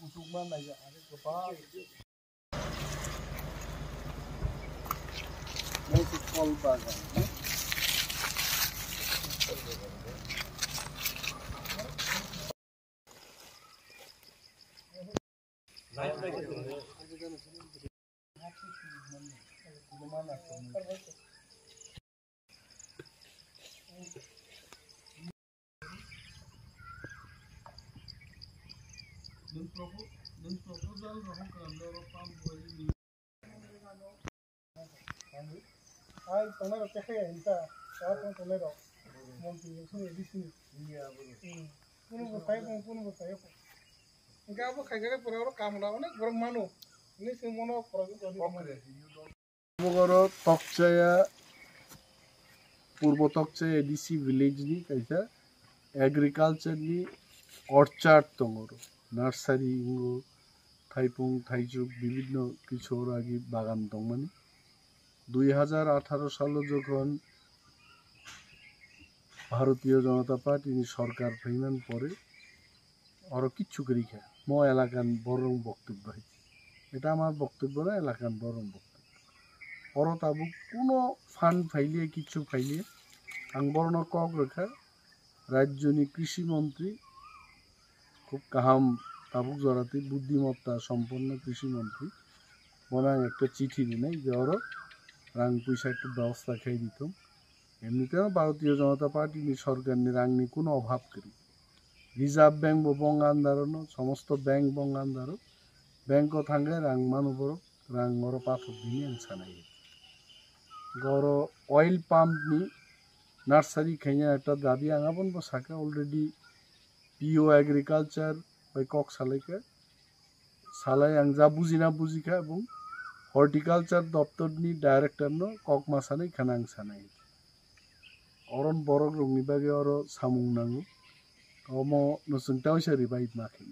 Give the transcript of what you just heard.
Kutuman aja ada kepala. Masuk kol bagan. Dan proposal rohong kerandoro pam boleh. Ay, tonero que es enta, estaba con tonero. Monte, eso es difícil. Iya, betul. Puno bertanya. Enggak apa kayak por ahora kamera অনেক বড় মানুষ ini semua বড় তকচায়া পূর্ব তকচায়া ADC village নি কাইসা agriculture নি orchard তঙ্গর nursery ইঙ্গো থাইপুং থাইজুক বিভিন্ন কিছুর আগে বাগান দংমানি 2018 সালে যখন ভারতীয় জনতা পার্টি সরকার ফেমান পরে আরো কিচ্ছু করি খা ম এলাকান বরং বক্তব্য হয়েছে এটা আমার বক্তব্য না এলাকান বরং বক্তব্য পর তাবুক কোনো ফান্ড ফাইলিয়ে কিছু ফাইলিয়ে আং বর্ণ কক রেখা রাজ্যনি কৃষিমন্ত্রী খুব কাহাম তাবুক জড়াতে বুদ্ধিমত্তা সম্পন্ন কৃষিমন্ত্রী বনাং একটা চিঠি দিনে যে ওর রাং পয়সা একটু ব্যবস্থা খাই দিতাম এমনিতেও ভারতীয় জনতা পার্টি সরকার রাংনি কোনো অভাব করি রিজার্ভ ব্যাংক বঙ্গান্দারনো সমস্ত ব্যাংক বঙ্গান্দারো ব্যাংক থাঙ্গে রাং মানুবর রাং ওর পাথর দিয়ে আনসানাই গর অয়েল পাম্প নি নার্সারি খেয়ে একটা দাবি আঙাবন সাকা অলরেডি পিও এগ্রিকালচার বাই কক সালাইকা সালাই আং যা বুঝি না বুঝিখা এবং হর্টিকালচার দপ্তরনি ডাইরেক্টর নো কক মাসানাই খানা আংসানাই অরণ বড় রংনি বাগে অর সামুং নাঙ্গু Omo nusung tahu sih ribaik makin.